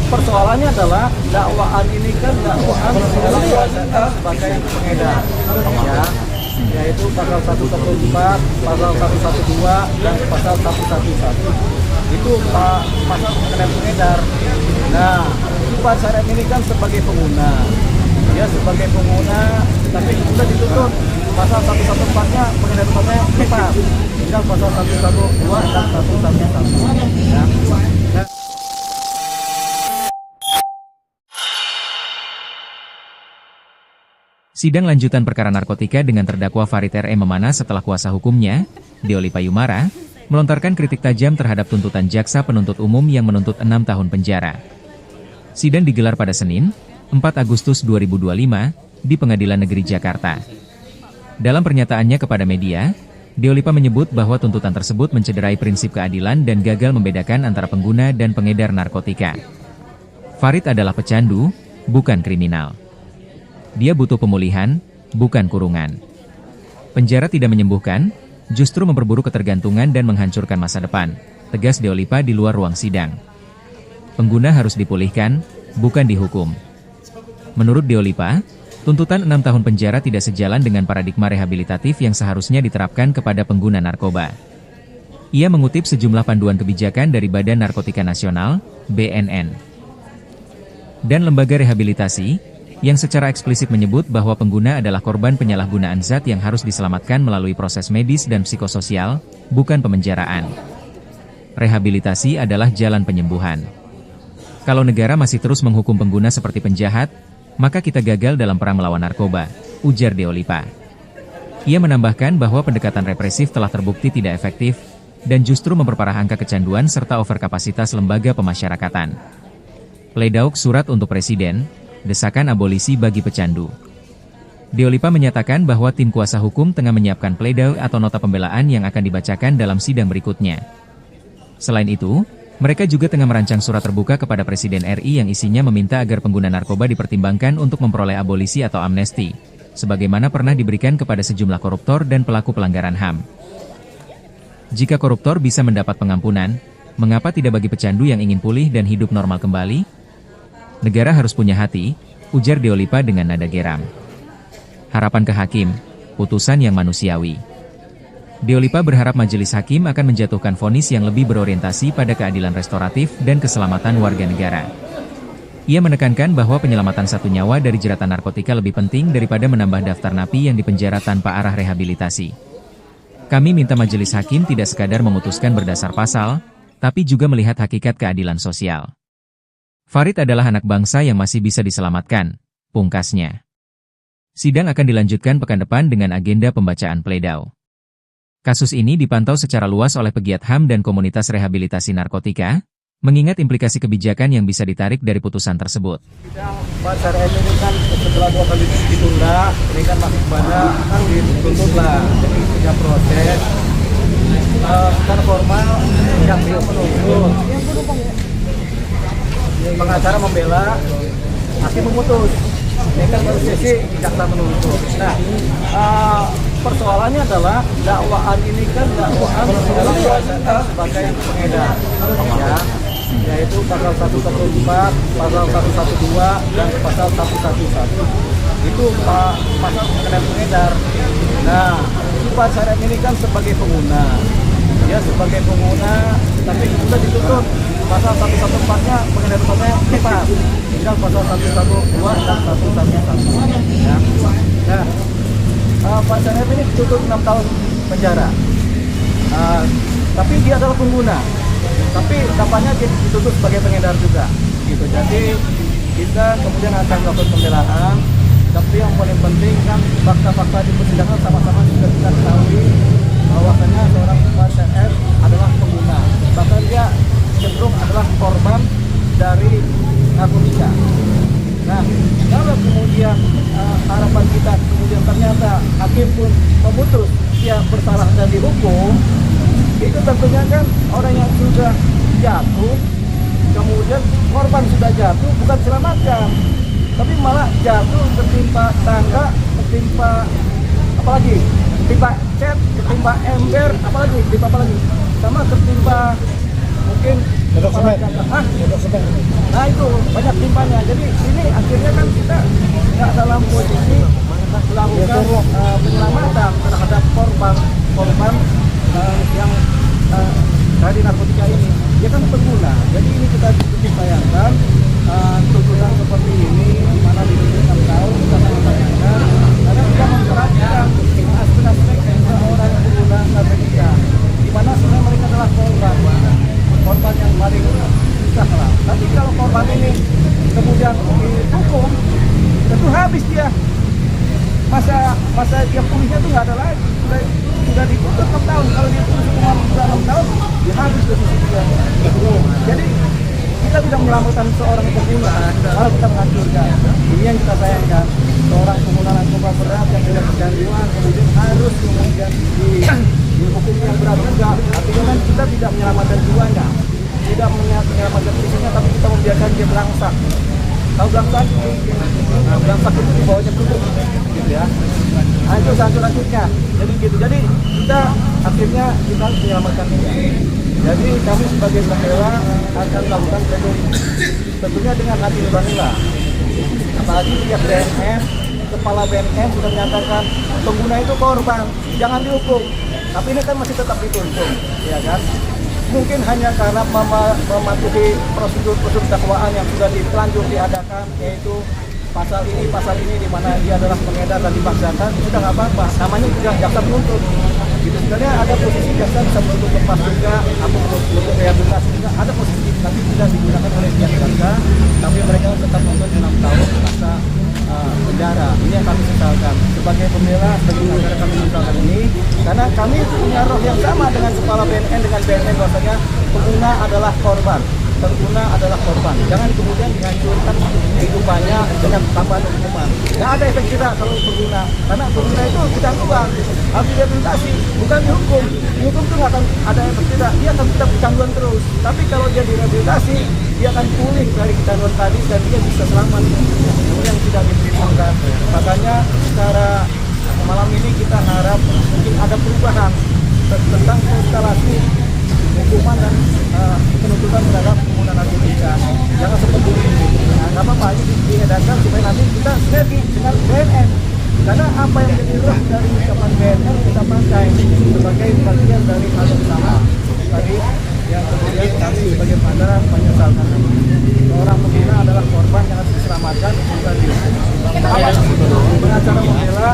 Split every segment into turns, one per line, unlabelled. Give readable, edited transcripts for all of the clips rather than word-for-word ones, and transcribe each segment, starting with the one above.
Persoalannya adalah dakwaan ini kan dakwaan dalam bahasa sebagai pengedar, ya, yaitu pasal 114, pasal 112, dan pasal 111. Itu pasal mengenai pengedar. Nah, Pak Sarem ini kan sebagai pengguna, dia sebagai pengguna, tapi sudah dituntut pasal 114-nya pengedar-nya bebas, tinggal pasal 112 dan 111. Ya. Nah,
Sidang lanjutan perkara narkotika dengan terdakwa Farid R.E. memanas setelah kuasa hukumnya, Deoli Payumara, melontarkan kritik tajam terhadap tuntutan jaksa penuntut umum yang menuntut 6 tahun penjara. Sidang digelar pada Senin, 4 Agustus 2025, di Pengadilan Negeri Jakarta. Dalam pernyataannya kepada media, Deolipa menyebut bahwa tuntutan tersebut mencederai prinsip keadilan dan gagal membedakan antara pengguna dan pengedar narkotika. Farid adalah pecandu, bukan kriminal. Dia butuh pemulihan, bukan kurungan. Penjara tidak menyembuhkan, justru memperburuk ketergantungan dan menghancurkan masa depan, tegas Deolipa di luar ruang sidang. Pengguna harus dipulihkan, bukan dihukum. Menurut Deolipa, tuntutan 6 tahun penjara tidak sejalan dengan paradigma rehabilitatif yang seharusnya diterapkan kepada pengguna narkoba. Ia mengutip sejumlah panduan kebijakan dari Badan Narkotika Nasional, BNN, dan lembaga rehabilitasi, yang secara eksplisit menyebut bahwa pengguna adalah korban penyalahgunaan zat yang harus diselamatkan melalui proses medis dan psikososial, bukan pemenjaraan. Rehabilitasi adalah jalan penyembuhan. Kalau negara masih terus menghukum pengguna seperti penjahat, maka kita gagal dalam perang melawan narkoba, ujar Deolipa. Ia menambahkan bahwa pendekatan represif telah terbukti tidak efektif, dan justru memperparah angka kecanduan serta overkapasitas lembaga pemasyarakatan. Pleidauk surat untuk Presiden, desakan abolisi bagi pecandu. Deolipa menyatakan bahwa tim kuasa hukum tengah menyiapkan pleidauk atau nota pembelaan yang akan dibacakan dalam sidang berikutnya. Selain itu, mereka juga tengah merancang surat terbuka kepada Presiden RI yang isinya meminta agar pengguna narkoba dipertimbangkan untuk memperoleh abolisi atau amnesti, sebagaimana pernah diberikan kepada sejumlah koruptor dan pelaku pelanggaran HAM. Jika koruptor bisa mendapat pengampunan, mengapa tidak bagi pecandu yang ingin pulih dan hidup normal kembali? Negara harus punya hati, ujar Deolipa dengan nada geram. Harapan ke hakim, putusan yang manusiawi. Deolipa berharap majelis hakim akan menjatuhkan vonis yang lebih berorientasi pada keadilan restoratif dan keselamatan warga negara. Ia menekankan bahwa penyelamatan satu nyawa dari jeratan narkotika lebih penting daripada menambah daftar napi yang dipenjara tanpa arah rehabilitasi. Kami minta majelis hakim tidak sekadar memutuskan berdasar pasal, tapi juga melihat hakikat keadilan sosial. Farid adalah anak bangsa yang masih bisa diselamatkan, pungkasnya. Sidang akan dilanjutkan pekan depan dengan agenda pembacaan pledau. Kasus ini dipantau secara luas oleh pegiat HAM dan komunitas rehabilitasi narkotika, mengingat implikasi kebijakan yang bisa ditarik dari putusan tersebut.
sidang Pak Sarem ini kan setelah 2 kali ditunda, ini kan masih banyak, kan dituntut lah, jadi punya proses. Secara formal, yang dia menuntut. Pengacara membela, hakim memutus. Ini kan baru sesi jaksa menuntut. Nah, persoalannya adalah dakwaan ini kan dakwaan dalam bahasa sebagai pengedar, ya, yaitu pasal 114, pasal 112, dan pasal 111. Itu pasal mengenai pengedar. Nah, Pak Sarem ini kan sebagai pengguna, dia sebagai pengguna, tapi sudah dituntut pasal 114-nya pengedar-nya bebas, tinggal pasal 112 dan 111. Ya. Nah, Pak Sarem ini dituntut 6 tahun penjara, tapi dia adalah pengguna, tapi dampaknya dia dituntut sebagai pengedar juga, gitu. Jadi kita kemudian akan melakukan pembelaan, tapi yang paling penting kan fakta-fakta di persidangan sama-sama sudah kita ketahui bahwasanya seorang Pak Sarem adalah pengguna, bahkan dia cenderung adalah korban dari narkotika. Nah, kalau kemudian harapan kita kemudian ternyata hakim pun memutus dia bersalah dan dihukum, itu tentunya kan orang yang sudah jatuh, kemudian korban sudah jatuh bukan selamatkan, tapi malah jatuh ketimpa tangga, ketimpa apalagi, ketimpa cat, ketimpa ember, apalagi, ketimpa apalagi, sama ketimpa mungkin Hah? Nah itu banyak timpanya. Jadi ini akhirnya kan kita nggak dalam posisi melakukan penyelamatan terhadap korban yang dari narkotika ini. Dia kan pengguna. Jadi ini kita bayangkan tuntutan seperti ini di mana di 6 tahun kita sangat sayangkan karena kita memperhatikan aspirasi seorang pengguna narkotika di mana sebenarnya mereka adalah korban yang paling susah lah. Tapi kalau korban ini kemudian dihukum, tentu habis dia. Masa dia pulihnya tuh nggak ada lagi. Sudah dituntut 6 tahun. Kalau dia tuntut hukuman sudah 6 tahun, dia habis posisi dia. Jadi kita tidak menyelamatkan seorang pengguna, malah kita menghancurkan. Ini yang kita sayangkan. Seorang pengguna narkoba berat yang tidak kecanduan kemudian harus kemudian dihukum yang berat juga. Artinya kan kita tidak menyelamatkan jiwanya, tidak menyelamatkan fisiknya, tapi kita membiarkan dia belangsak. Tahu belangsak? Nah, belangsak itu di bawahnya kerupuk, gitu ya. Hancur-hancurnya. Jadi gitu. Jadi kita akhirnya kita harus menyelamatkan dia. Jadi kami sebagai pembela akan melakukan pledoi tentunya dengan hati nurani. Apalagi pihak BNN, kepala BNN sudah menyatakan pengguna itu korban, jangan dihukum. Tapi ini kan masih tetap dituntut, ya kan? Mungkin hanya karena mematuhi prosedur dakwaan yang sudah telanjur diadakan, yaitu pasal ini di mana dia adalah pengedar dan dipaksakan, sudah nggak apa-apa. Namanya juga jaksa penuntut. Gitu. Sebenarnya ada posisi jaksa bisa menuntut lepas juga, atau menuntut rehabilitasi juga, ada posisi, tapi tidak digunakan oleh pihak jaksa. Tapi mereka tetap menuntut 6 tahun masa penjara. Ini yang kami sesalkan. Sebagai pembela, sebagai negara kami sesalkan ini, karena kami punya roh yang sama dengan kepala BNN dengan BNN bahwasanya pengguna adalah korban. Pengguna adalah korban. Jangan kemudian dihancurkan kehidupannya dengan tambahan hukuman. Nggak ada efek jerak kalau pengguna, karena pengguna itu kecanduan, harus direhabilitasi, bukan dihukum. Dihukum itu nggak akan ada efek jerak, dia akan tetap kecanduan terus. Tapi kalau dia direhabilitasi, dia akan pulih dari kecanduan tadi dan dia bisa selamat. Ini yang tidak diperhitungkan. Makanya secara malam ini kita harap mungkin ada perubahan tentang instalasi hukuman dan penuntutan terhadap pengguna narkotika. Jangan seperti ini. Nah, nggak apa-apa, ini diedarkan supaya nanti kita sinergi dengan BNN. Karena apa yang jadi roh dari ucapan BNN kita pakai sebagai bagian dari hal yang sama. Tadi yang kemudian kami sebagai pandara menyesalkan seorang pengguna adalah korban yang harus diselamatkan juga dihukum. Dengan cara membela,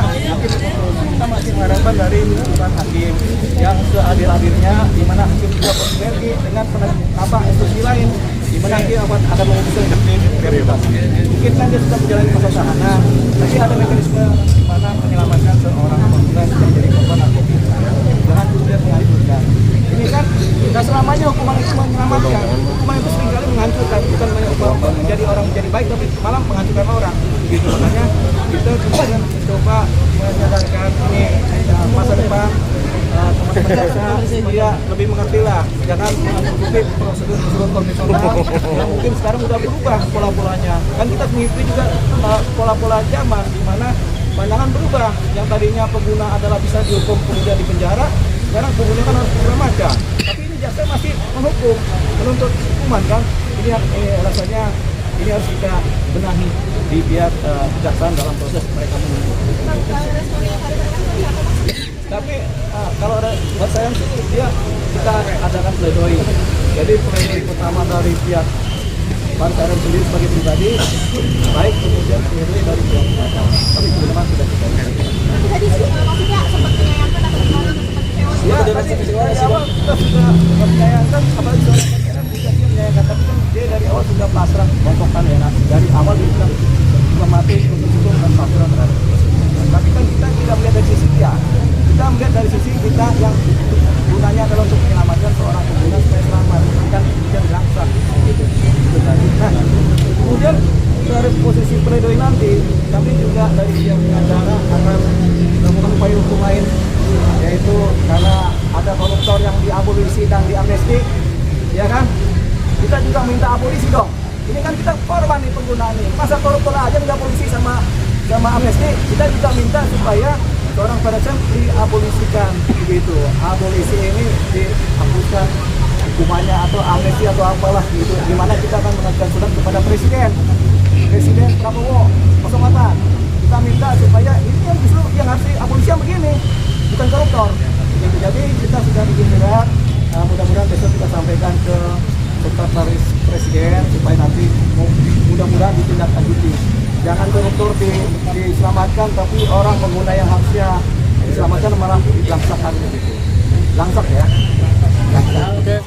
kita masih mengharapkan dari putusan hakim yang seadil-adilnya, di mana hakim juga bersinergi dengan institusi lain, di mana dia akan memutuskan bebas. Mungkin kan dia sudah menjalani masa tahanan, tapi ada mekanisme di mana menyelamatkan seorang pengguna yang menjadi korban narkotika. Jangan kemudian menghancurkan. Ini kan tidak selamanya hukuman itu menyelamatkan. Hukuman itu seringkali menghancurkan, bukan menjadi orang menjadi baik, tapi malah menghancurkan orang. Gitu. Makanya kita kemudian mencoba menyadarkan ini masa depan teman-teman jaksa supaya lebih mengerti lah, jangan mengikuti prosedur konvensional yang mungkin sekarang sudah berubah pola-polanya. Kan kita mengikuti juga pola-pola zaman di mana pandangan berubah. Yang tadinya pengguna adalah bisa dihukum kemudian di penjara, sekarang pengguna kan harus bermaja. Tapi ini jaksa masih menghukum, menuntut hukuman kan. Ini rasanya ini harus kita benahi di pihak kejaksaan dalam proses mereka menuntut. Tapi kalau ada buat saya dia kita adakan pledoi. Jadi pledoi pertama dari pihak Partai sendiri sebagai pribadi, baik kemudian pledoi dari pihak tapi kebetulan sudah kita.
Tadi maksudnya sempat menyayangkan atau kemarin sempat kecewa.
Ya, dari awal kita sudah menyayangkan, apalagi soal menyayangkan, tapi kan dia dari awal sudah pasrah bongkokan ya. Dari awal dia sudah mati untuk dan pasrah terhadap. Tapi kan kita tidak melihat dari sisi dia. Kita melihat dari sisi kita yang gunanya adalah untuk menyelamatkan seorang pengguna supaya selamat, bukan kemudian berangsang gitu. Nah, kemudian dari posisi pledoi nanti, kami juga dari pihak pengacara akan melakukan upaya hukum lain, yaitu karena ada koruptor yang diabolisi dan diamnesti, ya kan? Kita juga minta abolisi dong. Ini kan kita korban nih pengguna nih. Masa koruptor aja nggak polisi sama amnesti, kita juga minta supaya seorang pada diabolisikan begitu. Abolisi ini dihapuskan hukumannya atau amnesti atau apalah gitu. Di mana kita akan mengajukan surat kepada Presiden Prabowo 08. Kita minta supaya ini yang justru yang harus abolisi yang begini, bukan koruptor. Gitu. Jadi kita sudah bikin surat, mudah-mudahan besok kita sampaikan ke Sekretaris Presiden supaya nanti mudah-mudahan ditindaklanjuti. Jangan koruptor diselamatkan, tapi orang pengguna yang harusnya diselamatkan malah dilangsakan begitu. Langsak ya. Langsak.